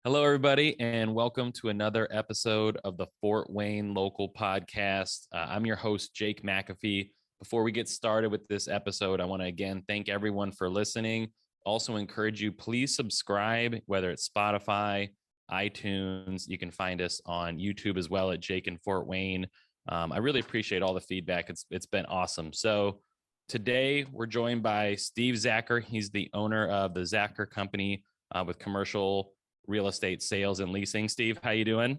Hello, everybody, and welcome to another episode of the Fort Wayne Local Podcast. I'm your host, Jake McAfee. Before we get started with this episode, I want to again thank everyone for listening. Also encourage you, please subscribe, whether it's Spotify, iTunes. You can find us on YouTube as well at Jake and Fort Wayne. I really appreciate all the feedback. It's been awesome. So today we're joined by Steve Zacher. He's the owner of the Zacher Company with commercial real estate sales and leasing. Steve, how you doing?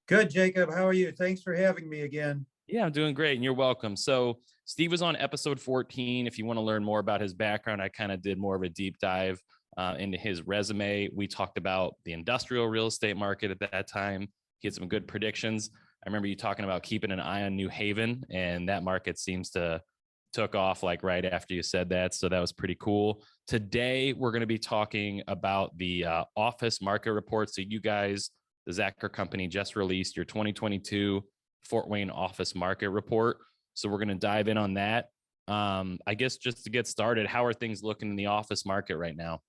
Good, Jacob. How are you? Thanks for having me again. Yeah, I'm doing great, and you're welcome. So Steve was on episode 14. If you want to learn more about his background, I kind of did more of a deep dive into his resume. We talked about the industrial real estate market at that time. He had some good predictions. I remember you talking about keeping an eye on New Haven, and that market seems to took off like right after you said that. So that was pretty cool. Today, we're going to be talking about the office market report. So you guys, the Zacher Company, just released your 2022 Fort Wayne office market report. So we're going to dive in on that. I guess just to get started, how are things looking in the office market right now?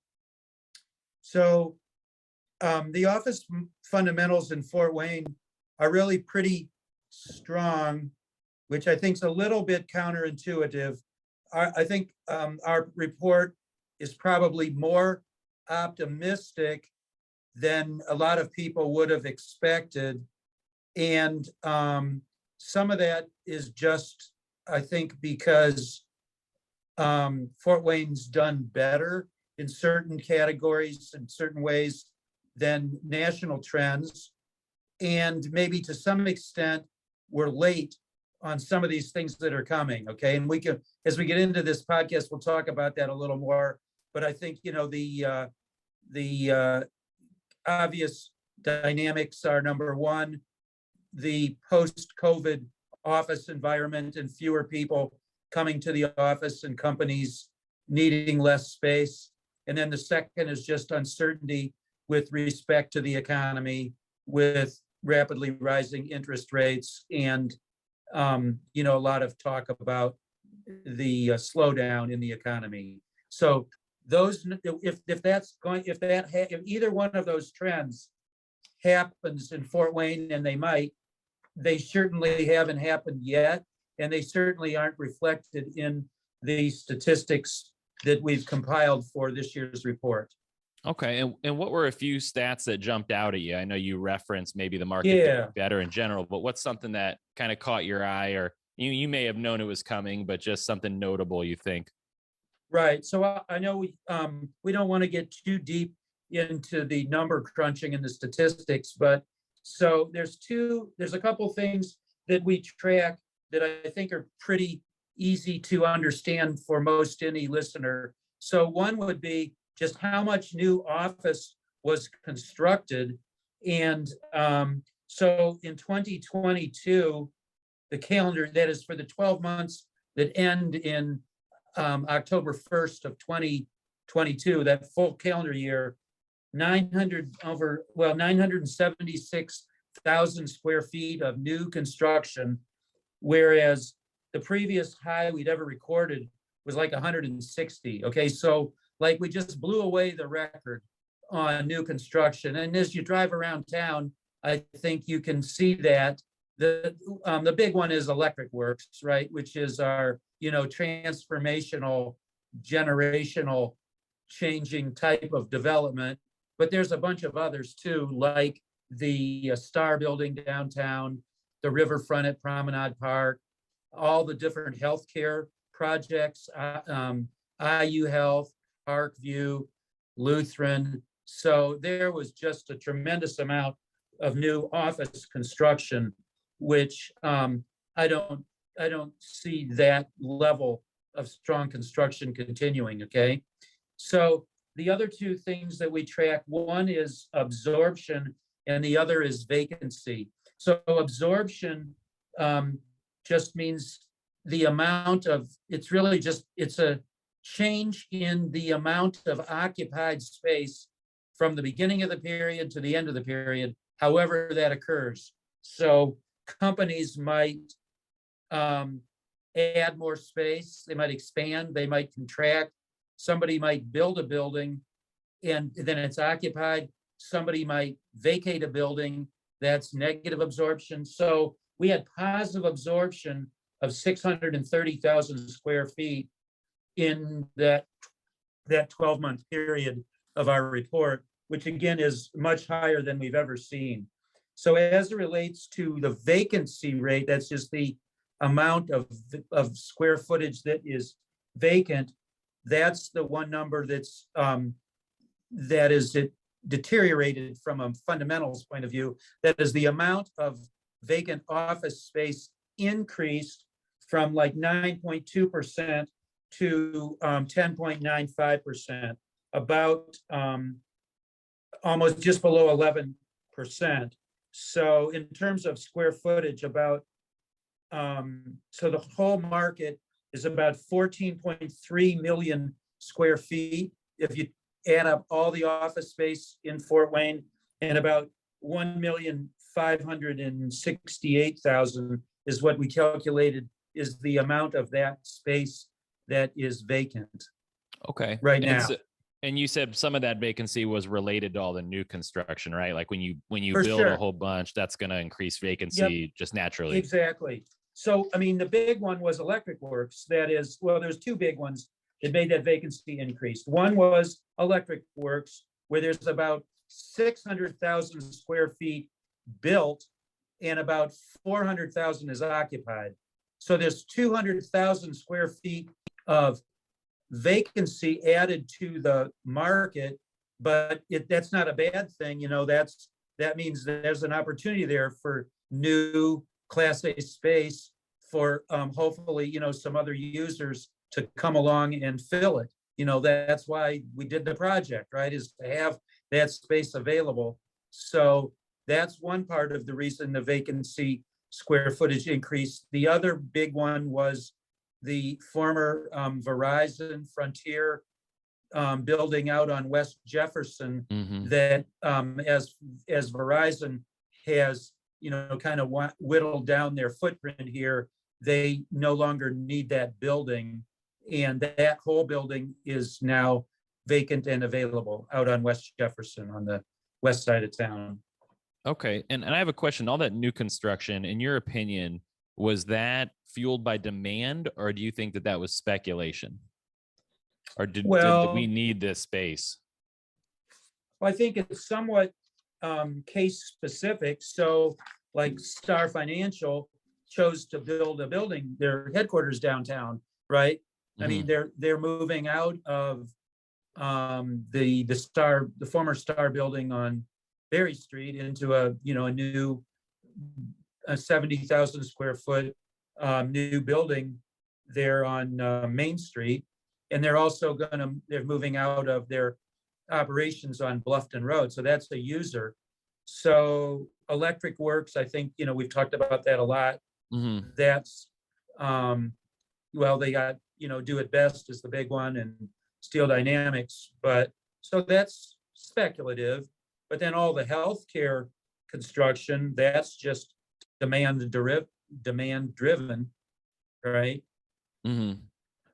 So the office fundamentals in Fort Wayne are really pretty strong, which I think is a little bit counterintuitive. I think our report is probably more optimistic than a lot of people would have expected. And some of that is just, I think, because Fort Wayne's done better in certain categories, in certain ways, than national trends. And maybe to some extent, we're late on some of these things that are coming. Okay. And we can, as we get into this podcast, we'll talk about that a little more. But I think, the obvious dynamics are, number one, the post-COVID office environment and fewer people coming to the office and companies needing less space. And then the second is just uncertainty with respect to the economy, with rapidly rising interest rates and a lot of talk about the slowdown in the economy. So those, if either one of those trends happens in Fort Wayne, and they certainly haven't happened yet, and they certainly aren't reflected in the statistics that we've compiled for this year's report. Okay. And what were a few stats that jumped out at you? I know you referenced maybe the market being better in general, but what's something that kind of caught your eye, or you may have known it was coming, but just something notable you think? Right. So I know we don't want to get too deep into the number crunching and the statistics, but so there's a couple things that we track that I think are pretty easy to understand for most any listener. So one would be just how much new office was constructed. And so in 2022, the calendar, that is for the 12 months that end in October 1st of 2022, that full calendar year, 976,000 square feet of new construction, whereas the previous high we'd ever recorded was like 160. Okay, so like we just blew away the record on new construction. And as you drive around town, I think you can see that. The big one is Electric Works, right? Which is our, transformational, generational changing type of development. But there's a bunch of others too, like the Star Building downtown, the riverfront at Promenade Park, all the different healthcare projects, IU Health, Parkview, Lutheran. So there was just a tremendous amount of new office construction, which I don't see that level of strong construction continuing. Okay, so the other two things that we track, one is absorption and the other is vacancy. So absorption just means the amount of, it's a change in the amount of occupied space from the beginning of the period to the end of the period, however that occurs. So companies might add more space, they might expand, they might contract, somebody might build a building and then it's occupied. somebody might vacate a building, that's negative absorption. So we had positive absorption of 630,000 square feet in that 12-month period of our report, which again is much higher than we've ever seen. So as it relates to the vacancy rate, that's just the amount of square footage that is vacant. That's the one number that's it deteriorated from a fundamentals point of view. That is the amount of vacant office space increased from like 9.2% to 10.95%, about almost just below 11%. So in terms of square footage, about so the whole market is about 14.3 million square feet. If you add up all the office space in Fort Wayne, and about 1,568,000 is what we calculated is the amount of that space that is vacant. Okay. Right now. And you said some of that vacancy was related to all the new construction, right? Like when you For build sure. a whole bunch, that's going to increase vacancy just naturally. Exactly. So, I mean, the big one was Electric Works. That is, well, there's two big ones that made that vacancy increase. One was Electric Works, where there's about 600,000 square feet built and about 400,000 is occupied. So there's 200,000 square feet of vacancy added to the market, but that's not a bad thing. You know, that means there's an opportunity there for new Class A space for hopefully, you know, some other users to come along and fill it. You know, that's why we did the project, right? Is to have that space available. So that's one part of the reason the vacancy square footage increased. The other big one was the former Verizon Frontier building out on West Jefferson, that as Verizon has, you know, kind of whittled down their footprint here, they no longer need that building. And that whole building is now vacant and available out on West Jefferson on the west side of town. Okay. And I have a question. All that new construction, in your opinion, was that fueled by demand, or do you think that was speculation? Or did we need this space? Well, I think it's somewhat case specific. So like Star Financial chose to build a building, their headquarters downtown, right? I mean, they're moving out of the former Star building on Berry Street into a new 70,000 square foot new building there on Main Street. And they're also they're moving out of their operations on Bluffton Road. So that's a user. So Electric Works, I think, you know, we've talked about that a lot. That's, well, they got, you know, Do It Best is the big one, and Steel Dynamics. But so that's speculative. But then all the healthcare construction, that's just demand driven, right?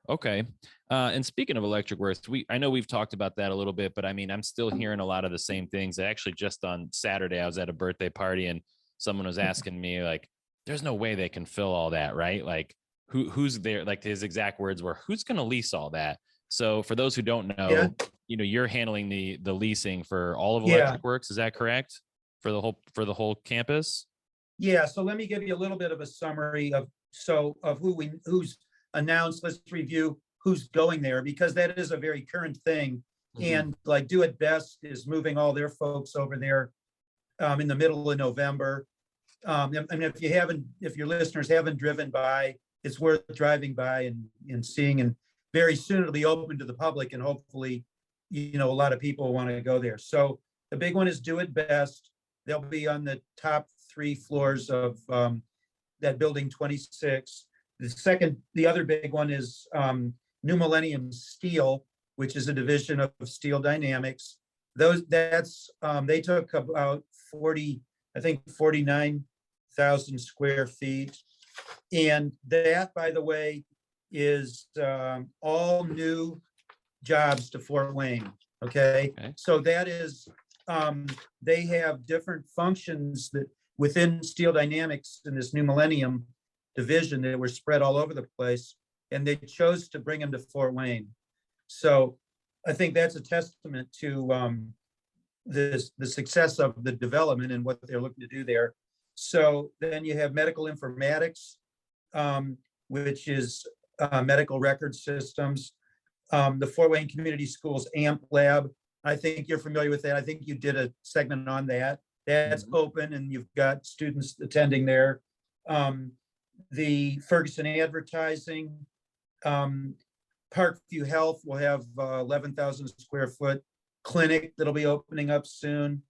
Okay. And speaking of Electric Works, I know we've talked about that a little bit, but I mean, I'm still hearing a lot of the same things. Actually, just on Saturday, I was at a birthday party and someone was asking me, like, there's no way they can fill all that, right? Like, who's there? Like, his exact words were, who's going to lease all that? So for those who don't know, you know, you're handling the leasing for all of Electric Works. Is that correct? For the whole campus? Yeah. So let me give you a little bit of a summary of who's announced. Let's review who's going there, because that is a very current thing. And like Do It Best is moving all their folks over there in the middle of November. And if your listeners haven't driven by, it's worth driving by and seeing. And very soon it'll be open to the public, and hopefully, you know, a lot of people want to go there. So the big one is Do It Best. They'll be on the top 3 floors of that building 26. The other big one is New Millennium Steel, which is a division of Steel Dynamics. They took about 49,000 square feet. And that, by the way, is all new jobs to Fort Wayne. Okay. So that is they have different functions that within Steel Dynamics in this new Millennium division that were spread all over the place, and they chose to bring them to Fort Wayne. So I think that's a testament to the success of the development and what they're looking to do there. So then you have medical informatics, which is medical record systems. The Fort Wayne Community Schools AMP Lab. I think you're familiar with that. I think you did a segment on that. That's open and you've got students attending there. The Ferguson Advertising, Parkview Health will have 11,000 square foot clinic that'll be opening up soon.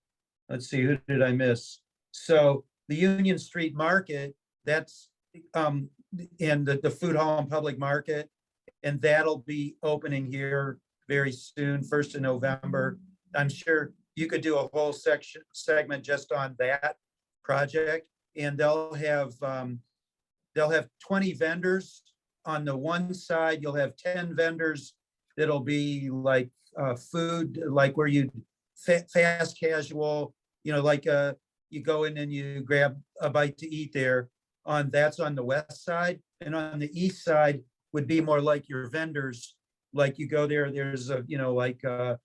Let's see, who did I miss? So the Union Street Market, that's and the Food Hall and Public Market, and that'll be opening here very soon, 1st of November. I'm sure you could do a whole segment just on that project, and they'll have 20 vendors. On the one side, you'll have 10 vendors that'll be like food, like where you fast casual, like you go in and you grab a bite to eat there. That's on the west side, and on the east side would be more like your vendors. Like you go there, there's like a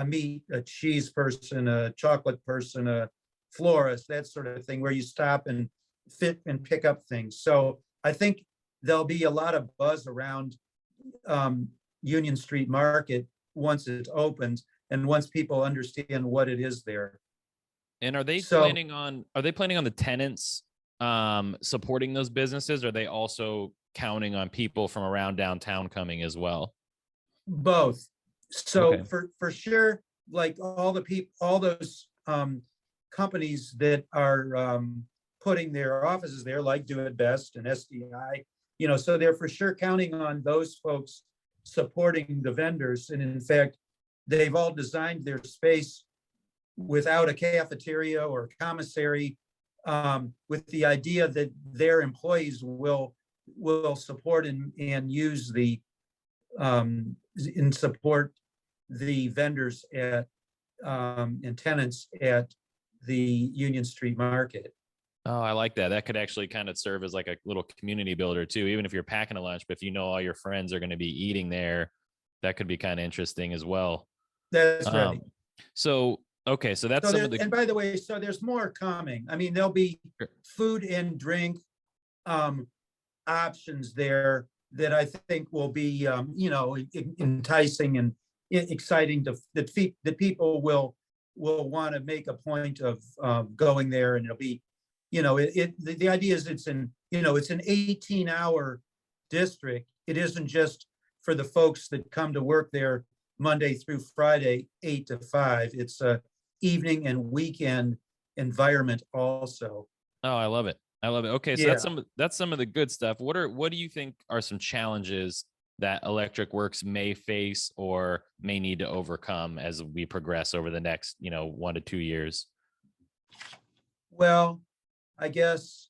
meat, a cheese person, a chocolate person, a florist, that sort of thing, where you stop and fit and pick up things. So I think there'll be a lot of buzz around Union Street Market once it opens and once people understand what it is there. And are they planning on the tenants supporting those businesses? Or are they also counting on people from around downtown coming as well? Both. So Okay. for sure, like all those companies that are putting their offices there, like Do It Best and SDI, so they're for sure counting on those folks supporting the vendors. And in fact, they've all designed their space without a cafeteria or a commissary, with the idea that their employees will support and use the and support the vendors at and tenants at the Union Street Market. Oh, I like that. That could actually kind of serve as like a little community builder too, even if you're packing a lunch, but if all your friends are going to be eating there, that could be kind of interesting as well. That's right. So, okay. So that's and by the way, so there's more coming. I mean, there'll be food and drink options there that I think will be, enticing and exciting that people will want to make a point of going there, and it'll be, the idea is it's an 18-hour district. It isn't just for the folks that come to work there Monday through Friday, 8 to 5. It's a evening and weekend environment also. Oh, I love it. Okay, so Yeah. that's some of the good stuff. What do you think are some challenges that Electric Works may face or may need to overcome as we progress over the next, 1 to 2 years? Well, I guess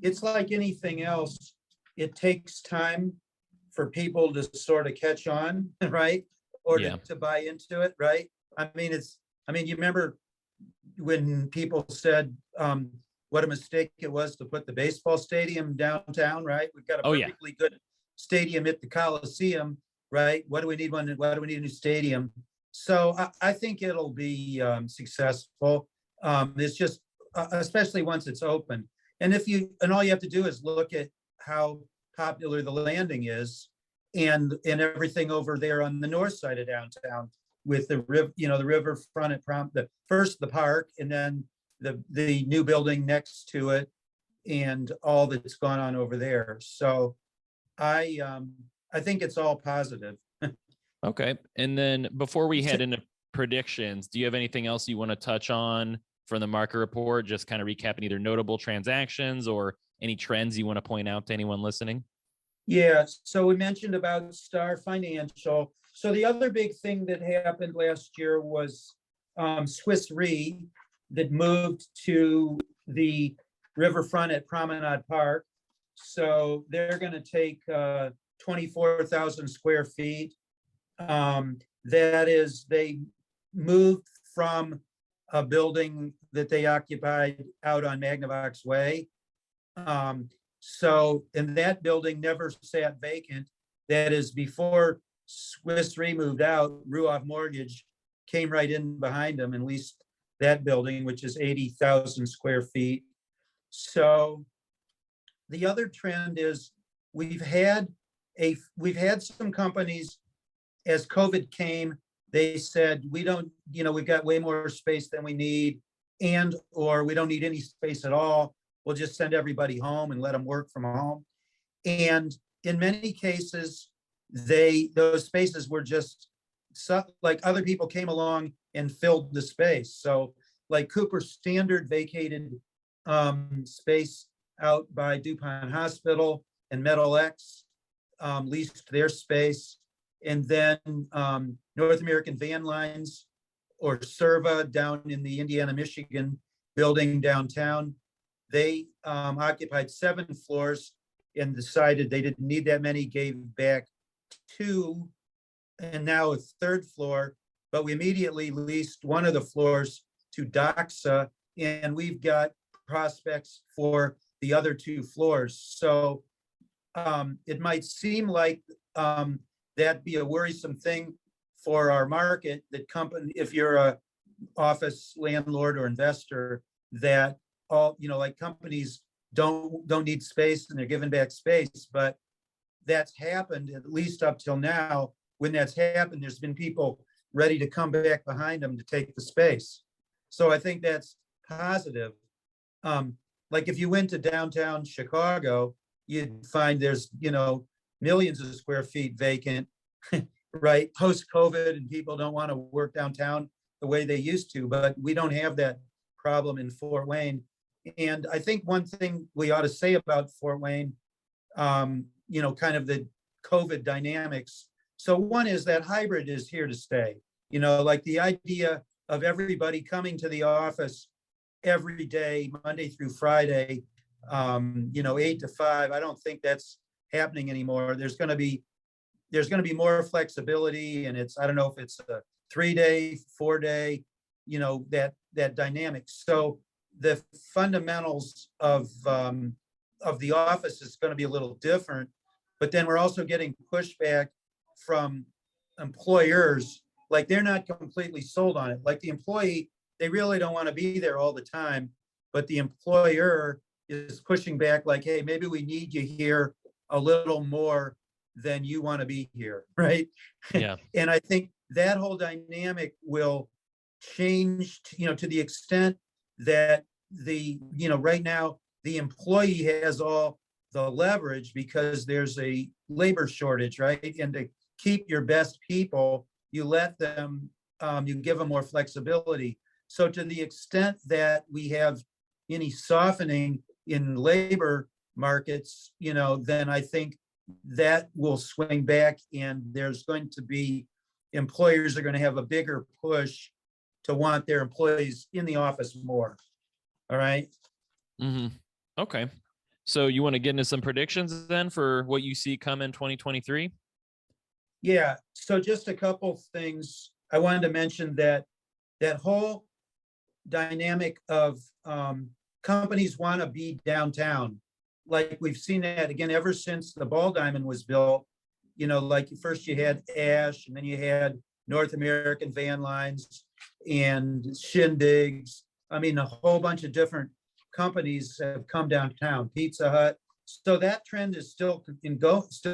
it's like anything else. It takes time for people to sort of catch on, right? Or to buy into it, right? I mean, you remember when people said what a mistake it was to put the baseball stadium downtown, right? We've got a perfectly good stadium at the Coliseum, right? What do we need why do we need a new stadium? So I think it'll be successful. It's just, especially once it's open. And all you have to do is look at how popular the landing is and everything over there on the north side of downtown with the riverfront at the park, and then the new building next to it and all that's gone on over there. So I think it's all positive. Okay. And then before we head into predictions, do you have anything else you want to touch on from the market report? Just kind of recapping either notable transactions or any trends you want to point out to anyone listening? Yeah. So we mentioned about Star Financial. So the other big thing that happened last year was Swiss Re that moved to the riverfront at Promenade Park. So they're going to take 24,000 square feet. That is, they moved from a building that they occupied out on Magnavox Way. So, and that building never sat vacant. That is before Swiss Re moved out, Ruoff Mortgage came right in behind them and leased that building, which is 80,000 square feet. So the other trend is we've had some companies, as COVID came, they said, we don't, we've got way more space than we need, or we don't need any space at all. We'll just send everybody home and let them work from home. And in many cases, those spaces were just like other people came along and filled the space. So like Cooper Standard vacated space out by DuPont Hospital, and Metal X leased their space. And then North American Van Lines, or Serva, down in the Indiana, Michigan building downtown, they occupied 7 floors and decided they didn't need that many, gave back 2, and now a 3rd floor. But we immediately leased one of the floors to Doxa, and we've got prospects for the other 2 floors. So it might seem like that'd be a worrisome thing for our market, that company, if you're a office landlord or investor, that all, like companies don't need space and they're giving back space. But that's happened, at least up till now. When that's happened, there's been people ready to come back behind them to take the space. So I think that's positive. Like if you went to downtown Chicago, you'd find there's, millions of square feet vacant, right? Post-COVID, and people don't want to work downtown the way they used to, but we don't have that problem in Fort Wayne. And I think one thing we ought to say about Fort Wayne, kind of the COVID dynamics. So one is that hybrid is here to stay, like the idea of everybody coming to the office every day, Monday through Friday, 8 to 5. I don't think that's happening anymore. There's going to be more flexibility, and I don't know if it's a 3-day, 4-day, that dynamic. So the fundamentals of the office is going to be a little different, but then we're also getting pushback from employers. Like they're not completely sold on it. Like the employee, they really don't want to be there all the time, but the employer is pushing back like, hey, maybe we need you here a little more than you want to be here, right? Yeah. And I think that whole dynamic will change, to the extent that right now the employee has all the leverage because there's a labor shortage, right? And to keep your best people, you let them, you give them more flexibility. So to the extent that we have any softening in labor markets, then I think that will swing back, and there's going to be, employers are going to have a bigger push to want their employees in the office more. All right. Mm-hmm. Okay. So you want to get into some predictions then for what you see come in 2023? Yeah. So just a couple things. I wanted to mention that whole dynamic of companies want to be downtown. Like we've seen that again ever since the Ball Diamond was built. Like first you had Ash, and then you had North American Van Lines and Shindigs. I mean, a whole bunch of different companies have come downtown, Pizza Hut. So that trend is still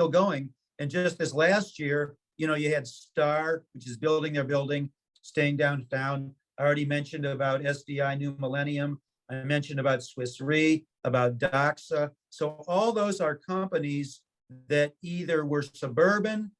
going. And just this last year, you had Star, which is building their building, staying downtown. I already mentioned about SDI New Millennium. I mentioned about Swiss Re, about Doxa. So all those are companies that either were suburban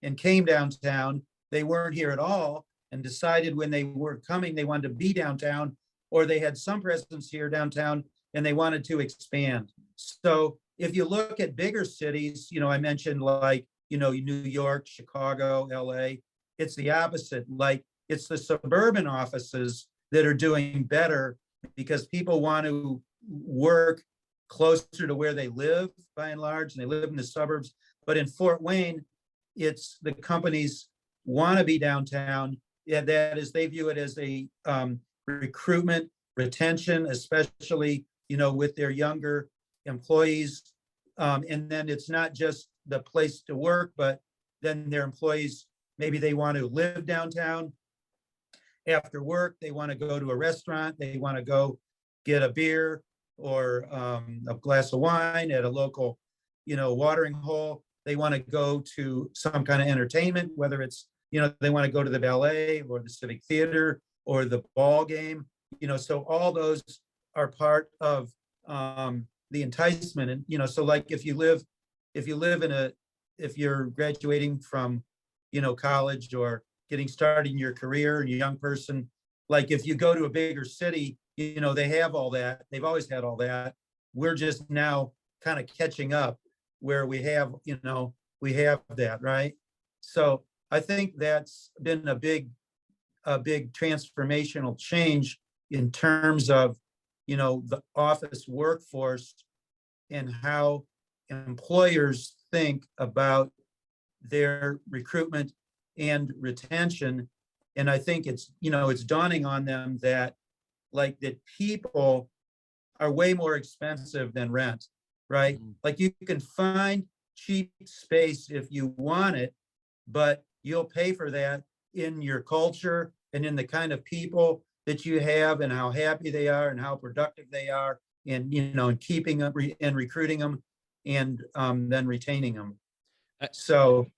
and came downtown, they weren't here at all, and decided when they were coming, they wanted to be downtown, or they had some presence here downtown and they wanted to expand. So if you look at bigger cities, I mentioned like, New York, Chicago, LA, it's the opposite. Like it's the suburban offices that are doing better because people want to work closer to where they live by and large, and they live in the suburbs. But in Fort Wayne, it's the companies want to be downtown, Yeah, that is, they view it as a recruitment, retention, especially, with their younger employees. And then it's not just the place to work, but then their employees, maybe they want to live downtown after work, they want to go to a restaurant, they want to go get a beer or a glass of wine at a local, watering hole. They want to go to some kind of entertainment, whether it's, they want to go to the ballet or the civic theater or the ball game, so all those are part of the enticement. And, so like if you live if you're graduating from, college or getting started in your career and you're a young person, like if you go to a bigger city, they have all that. They've always had all that. We're just now kind of catching up where we have that, right? So I think that's been a big transformational change in terms of, the office workforce and how employers think about their recruitment and retention. And I think it's dawning on them that people are way more expensive than rent, right? Like you can find cheap space if you want it, but you'll pay for that in your culture and in the kind of people that you have and how happy they are and how productive they are, and and keeping them and recruiting them, and then retaining them. So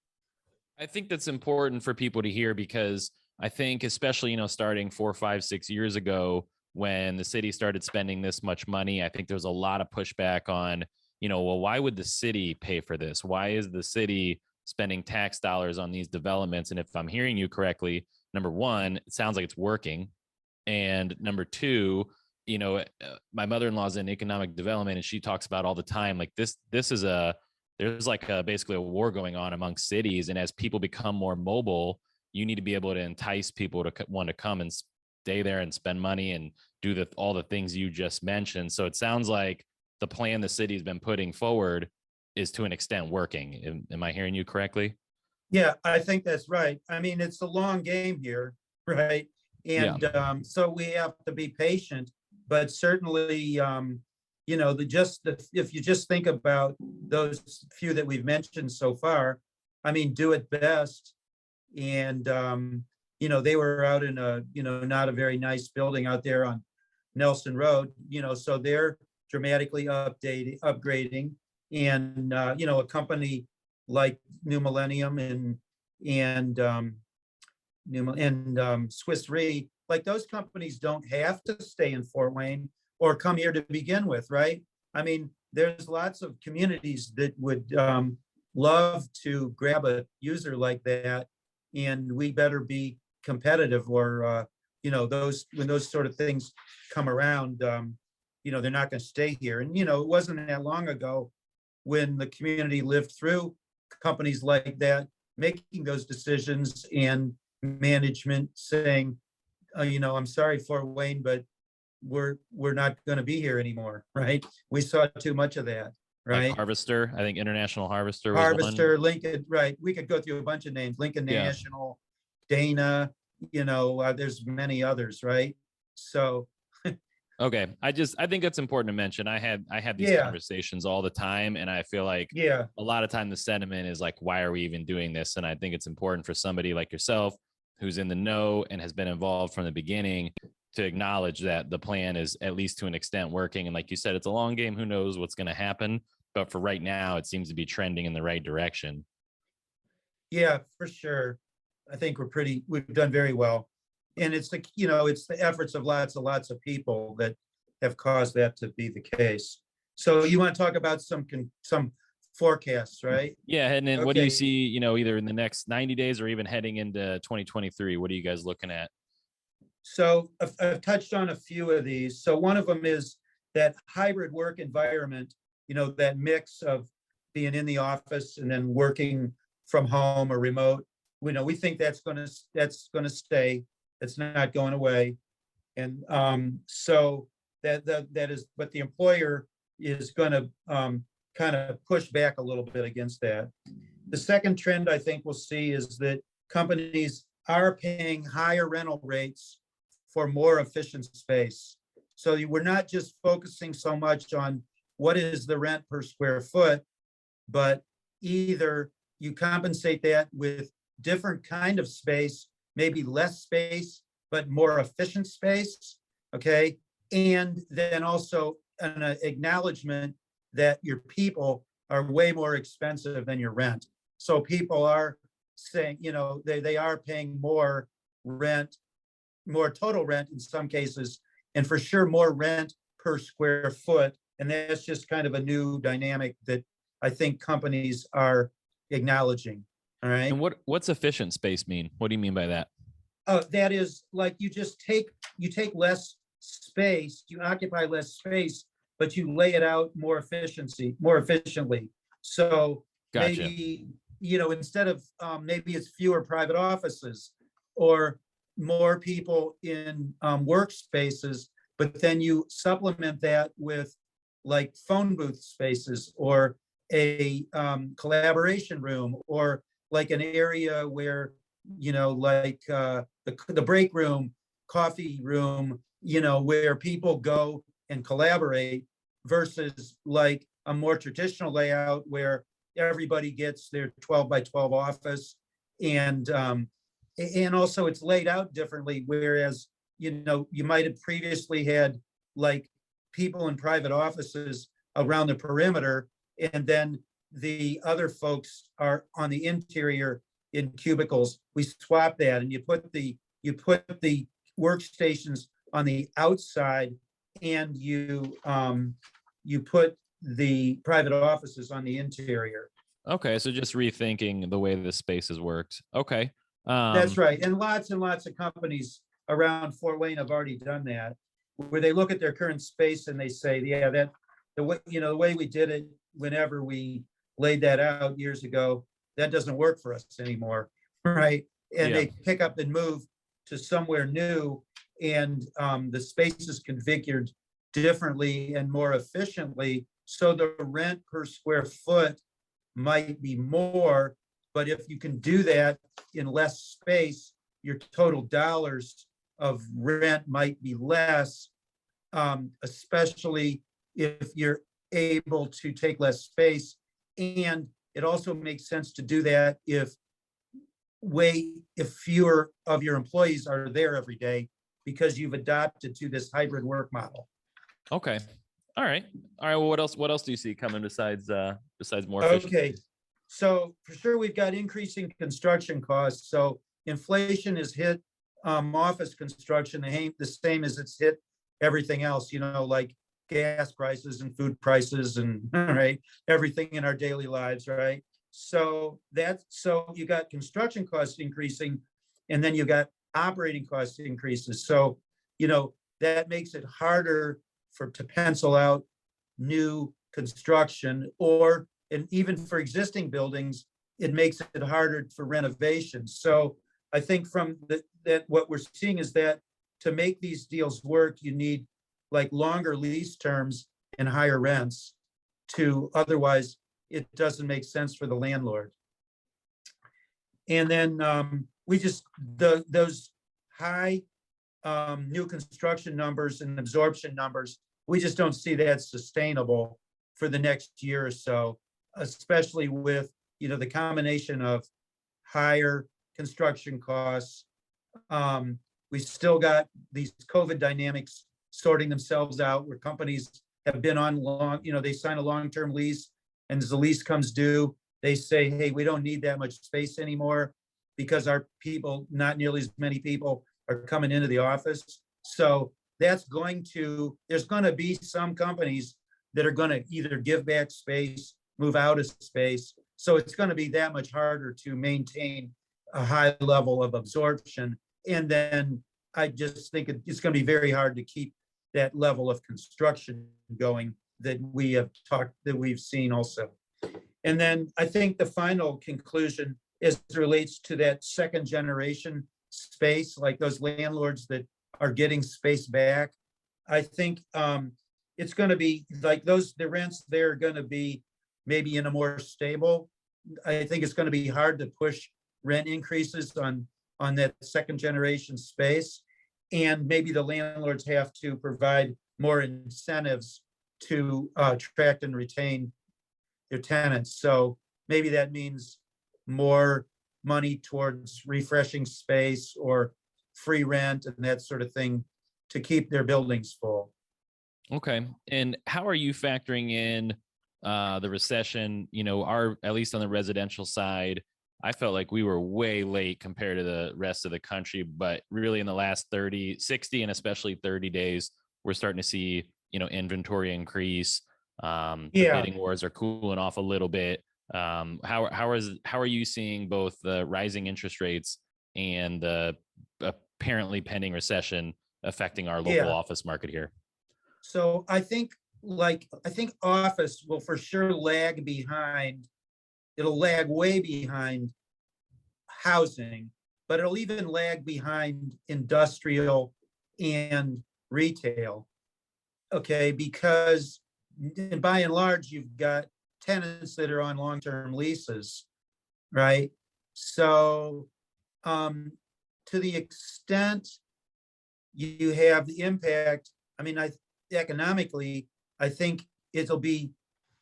I think that's important for people to hear, because I think especially, starting 4, 5, 6 years ago, when the city started spending this much money, I think there was a lot of pushback on, well, why would the city pay for this? Why is the city spending tax dollars on these developments? And if I'm hearing you correctly, number one, it sounds like it's working. And number two, my mother-in-law's in economic development, and she talks about all the time, like there's basically a war going on among cities. And as people become more mobile, you need to be able to entice people to want to come and stay there and spend money and do all the things you just mentioned. So it sounds like the plan the city's been putting forward is to an extent working. Am I hearing you correctly? yeah, I think that's right. I mean, it's a long game here, right? And so we have to be patient, but certainly, if you just think about those few that we've mentioned so far, I mean, Do It Best, and they were out in a not a very nice building out there on Nelson Road, so they're dramatically upgrading, and a company like New Millennium and Swiss Re, like those companies don't have to stay in Fort Wayne or come here to begin with, right? I mean, there's lots of communities that would love to grab a user like that, and we better be competitive, or when those sort of things come around, they're not going to stay here. And it wasn't that long ago when the community lived through companies like that making those decisions, and management saying, I'm sorry, Fort Wayne, but we're not going to be here anymore, right? We saw too much of that, right? Like Harvester, I think International Harvester was Harvester, one. Lincoln, right? We could go through a bunch of names: Lincoln National, Dana. There's many others, right? So Okay. I think that's important to mention. I had these conversations all the time, and I feel like a lot of time the sentiment is like, why are we even doing this? And I think it's important for somebody like yourself who's in the know and has been involved from the beginning to acknowledge that the plan is, at least to an extent, working. And like you said, it's a long game. Who knows what's going to happen? But for right now, it seems to be trending in the right direction. Yeah, for sure. I think we've done very well. And it's it's the efforts of lots of people that have caused that to be the case. So you want to talk about some forecasts, right? Yeah. And then what do you see, either in the next 90 days or even heading into 2023? What are you guys looking at? So I've touched on a few of these. So one of them is that hybrid work environment, that mix of being in the office and then working from home or remote. We think that's going to stay. It's not going away. And so that is, but the employer is going to kind of push back a little bit against that. The second trend I think we'll see is that companies are paying higher rental rates for more efficient space. So we're not just focusing so much on what is the rent per square foot, but either you compensate that with different kind of space, maybe less space, but more efficient space, okay? And then also an acknowledgement that your people are way more expensive than your rent. So people are saying, they are paying more rent, more total rent in some cases, and for sure more rent per square foot. And that's just kind of a new dynamic that I think companies are acknowledging. All right. And what's efficient space mean? What do you mean by that? That is like you take less space, you occupy less space, but you lay it out more efficiently. So Gotcha. maybe, instead of maybe it's fewer private offices or more people in workspaces, but then you supplement that with like phone booth spaces or a collaboration room or like an area where, like the break room, coffee room, where people go and collaborate versus like a more traditional layout where everybody gets their 12 by 12 office. And also it's laid out differently, whereas, you might have previously had like people in private offices around the perimeter, and then the other folks are on the interior in cubicles. We swap that, and you put the workstations on the outside, and you put the private offices on the interior. Okay, so just rethinking the way the spaces worked. Okay. That's right. And lots of companies around Fort Wayne have already done that, where they look at their current space and they say, yeah, that the way we did it whenever we laid that out years ago, that doesn't work for us anymore, right? And they pick up and move to somewhere new, and the space is configured differently and more efficiently. So the rent per square foot might be more, but if you can do that in less space, your total dollars of rent might be less, especially if you're able to take less space. And it also makes sense to do that if fewer of your employees are there every day, because you've adopted to this hybrid work model. Okay. All right. Well, what else do you see coming besides more efficient? Okay. So for sure, we've got increasing construction costs. So inflation has hit office construction the same as it's hit everything else, like gas prices and food prices and right, everything in our daily lives, right? So you got construction costs increasing, and then you got operating cost increases. So, that makes it harder to pencil out new construction, and even for existing buildings, it makes it harder for renovation. So I think that what we're seeing is that to make these deals work, you need like longer lease terms and higher rents otherwise it doesn't make sense for the landlord. And then those high new construction numbers and absorption numbers, we just don't see that sustainable for the next year or so, especially with, the combination of higher construction costs. We still got these COVID dynamics sorting themselves out, where companies have been on they sign a long-term lease, and as the lease comes due, they say, hey, we don't need that much space anymore because our people, not nearly as many people, are coming into the office. So there's going to be some companies that are going to either give back space, move out of space. So it's going to be that much harder to maintain a high level of absorption. And then I just think it's going to be very hard to keep that level of construction going that we've seen also. And then I think the final conclusion relates to that second generation space, like those landlords that are getting space back. I think it's going to be like the rents there are going to be maybe in a more stable. I think it's going to be hard to push rent increases on on that second generation space. And maybe the landlords have to provide more incentives to attract and retain their tenants. So maybe that means more money towards refreshing space or free rent and that sort of thing to keep their buildings full. Okay. And how are you factoring in the recession? At least on the residential side, I felt like we were way late compared to the rest of the country, but really in the last 30, 60, and especially 30 days, we're starting to see, inventory increase. The bidding wars are cooling off a little bit. How are you seeing both the rising interest rates and the apparently pending recession affecting our local office market here? So I think office will for sure lag behind. It'll lag way behind housing, but it'll even lag behind industrial and retail. Okay, because by and large, you've got tenants that are on long-term leases, right? So to the extent you have the impact, economically, I think it'll be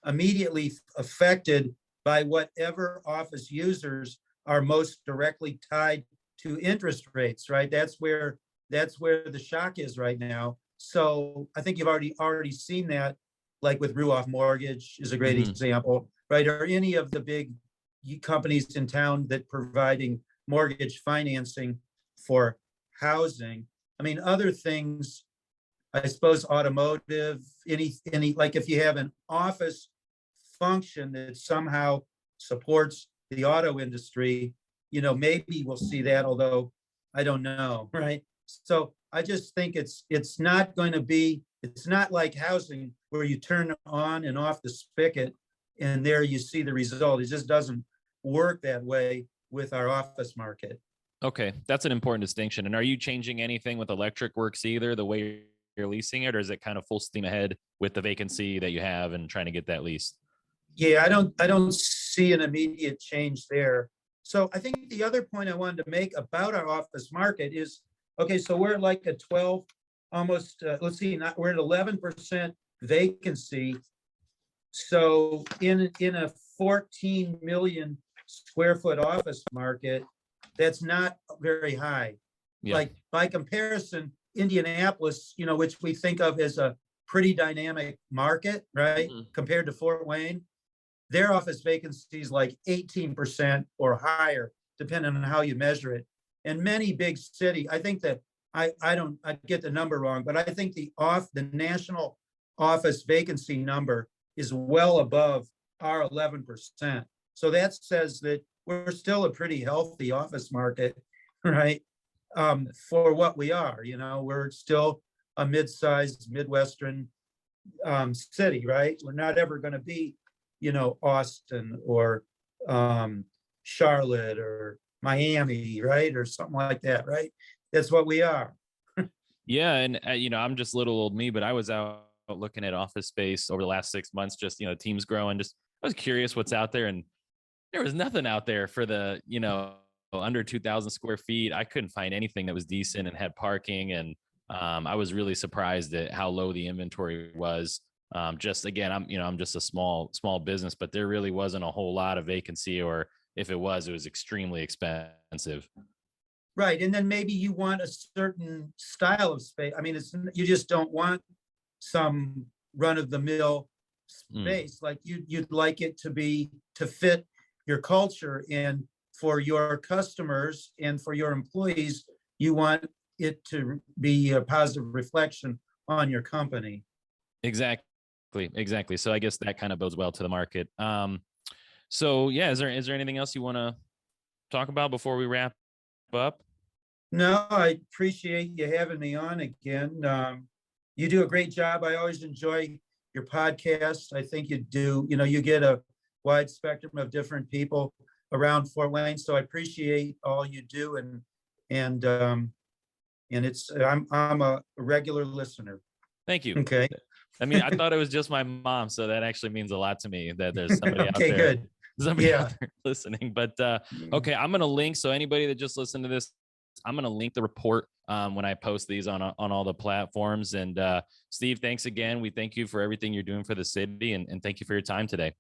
immediately affected by whatever office users are most directly tied to interest rates, right? That's where the shock is right now. So I think you've already seen that, like with Ruoff Mortgage is a great example, right? Or any of the big companies in town that providing mortgage financing for housing. Other things, I suppose automotive, any like if you have an office function that somehow supports the auto industry, maybe we'll see that, although I don't know, right? So I just think it's not like housing where you turn on and off the spigot and there you see the result. It just doesn't work that way with our office market. Okay, that's an important distinction. And are you changing anything with Electric Works either, the way you're leasing it, or is it kind of full steam ahead with the vacancy that you have and trying to get that leased? Yeah, I don't see an immediate change there. So I think the other point I wanted to make about our office market is, okay, so we're like a 12, almost, we're at 11% vacancy. So in a 14 million square foot office market, that's not very high. Yeah. Like by comparison, Indianapolis, which we think of as a pretty dynamic market, right? Mm-hmm. Compared to Fort Wayne, their office vacancy is like 18% or higher, depending on how you measure it. And many big city, I think that I get the number wrong, but I think the national office vacancy number is well above our 11%. So that says that we're still a pretty healthy office market, right? For what we are, we're still a mid-sized Midwestern city, right? We're not ever going to be, Austin or Charlotte or Miami, right? Or something like that, right? That's what we are. Yeah. And, I'm just little old me, but I was out looking at office space over the last 6 months, just, teams growing, I was curious what's out there. And there was nothing out there for the, under 2,000 square feet. I couldn't find anything that was decent and had parking. And I was really surprised at how low the inventory was. Just again, I'm just a small business, but there really wasn't a whole lot of vacancy, or if it was extremely expensive. Right. And then maybe you want a certain style of space. You just don't want some run of the mill space. Like you'd like it to fit your culture, and for your customers and for your employees, you want it to be a positive reflection on your company. Exactly. So I guess that kind of bodes well to the market. So yeah, is there anything else you want to talk about before we wrap up? No, I appreciate you having me on again. You do a great job. I always enjoy your podcast. I think you do, you get a wide spectrum of different people around Fort Wayne. So I appreciate all you do. And I'm a regular listener. Thank you. Okay. I thought it was just my mom. So that actually means a lot to me that there's somebody out there. Good. Somebody out there listening. But okay, I'm going to link. So anybody that just listened to this I'm going to link the report when I post these on all the platforms. And Steve, thanks again. We thank you for everything you're doing for the city, and thank you for your time today.